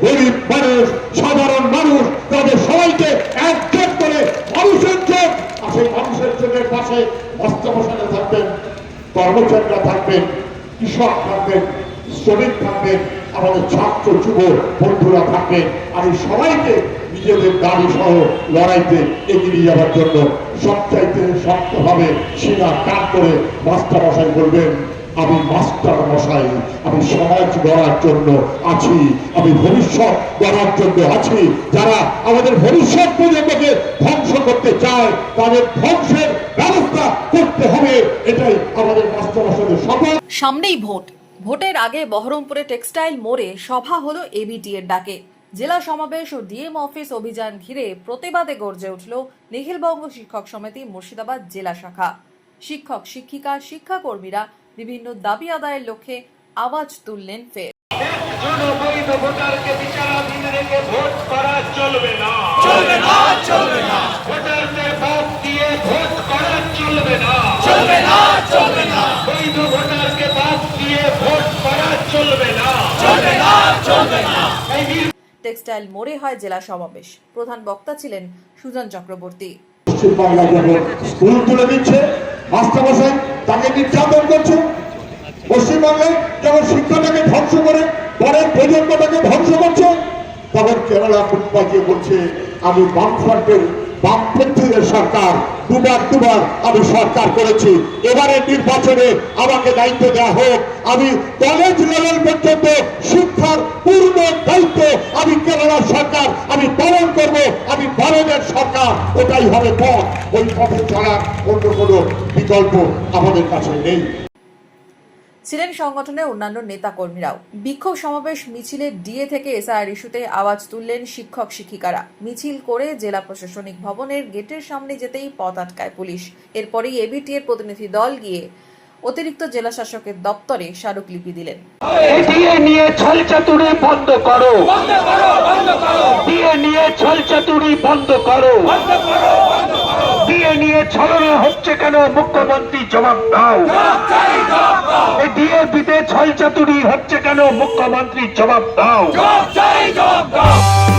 গরিব মানুষ, সাধারণ মানুষ, তাদের সবাইকে একজোট করে মানুষের জোট, আর সেই মানুষের জোটের পাশে মাস্টারমশাইরা থাকবেন, কর্মচারীরা থাকবেন, কৃষক থাকবেন, শ্রমিক থাকবেন, আমাদের ছাত্র যুব বন্ধুরা থাকবেন। আর এই সবাইকে নিজেদের দাবি সহ লড়াইতে এগিয়ে যাওয়ার জন্য সবচাইতে শক্তভাবে সিনা টান করে মাস্টারমশাই বলবেন, আমি মাস্টার মশাই, আমি সমাজ গড়ার জন্য আছি, আমি ভবিষ্যৎ গড়ার জন্য আছি। যারা আমাদের ভবিষ্যৎ প্রজন্মকে ধ্বংস করতে চায় তাদের ধ্বংসের ব্যবস্থা করতে হবে, এটাই আমাদের মাস্টারমশাইদের শপথ। সামনেই ভোট, ভোটের আগে বহরমপুরে টেক্সটাইল মোড়ে সভা হলো এবিটি এর ডাকে। জেলা সমাবেশ ও ডিএম অফিস অভিযান ঘিরে প্রতিবাদে গর্জে উঠল নিখিলবঙ্গ শিক্ষক সমিতি মুর্শিদাবাদ জেলা শাখা। শিক্ষক শিক্ষিকা শিক্ষাকর্মীরা বিভিন্ন দাবি আদায়ের লক্ষ্যে আওয়াজ তুললেন ফের। অবৈধ ভোটারকে বিচারাধীন রেখে ভোট করা চলবে না, চলবে না, চলবে না, ভোটারদের ভোট দিয়ে ভোট করা চলবে না, চলবে না, চলবে না, বৈধ ভোটারকে ভোট দিয়ে ভোট করা চলবে না, চলবে না, চলবে না। টেক্সটাইল মোড়ে হয় জেলা সমাবেশ। প্রধান বক্তা ছিলেন সুজন চক্রবর্তী। পশ্চিমবাংলা যখন স্কুল তুলে দিচ্ছে, মাস্টারমশাই তাকে নির্যাতন করছে। পশ্চিমবাংলায় যখন শিক্ষাটাকে ধ্বংস করে পরের প্রজন্মটাকে ধ্বংস করছে, তখন কেরালা মুখ্যমন্ত্রী বলছে আমি বামফ্রন্টের বামপন্থীদের সরকার, দুবার আমি সরকার করেছি, এবারের নির্বাচনে আমাকে দায়িত্ব দেওয়া হোক, আমি কলেজ লেভেল পর্যন্ত শিক্ষার পূর্ণ দায়িত্ব আমি কেরালার সরকার আমি পালন করব, আমি ভারতের সরকার, ওটাই হবে পথ। ওই পথে চলার অন্য কোনো বিকল্প আমাদের কাছে নেই। ছিলেন সংগঠনের অন্যান্য নেতা কর্মীরাও। বিক্ষোভ সমাবেশ মিছিলে ডিএ থেকে এসআইআর ইস্যুতে আওয়াজ তুললেন শিক্ষক শিক্ষিকারা। মিছিল করে জেলা প্রশাসনিক ভবনের গেটের সামনে যেতেই পথ আটকায় পুলিশ। এরপরেই এবিটি এর প্রতিনিধি দল গিয়ে অতিরিক্ত জেলা শাসকের দপ্তরে স্মারকলিপি দিলেন। ডিএ নিয়ে ছলচাতুরি বন্ধ করো, বন্ধ করো, বন্ধ করো, ডিএ নিয়ে ছলচাতুরি বন্ধ করো, বন্ধ করো, বন্ধ করো। ডিএ নিয়ে ছলনা হচ্ছে কেন, মুখ্যমন্ত্রী জবাব দাও। জবাব চাই, জবাব দাও, এই ডিএপিতে ছলচাতুরি হচ্ছে কেন, মুখ্যমন্ত্রী জবাব দাও। জবাব চাই, জবাব দাও।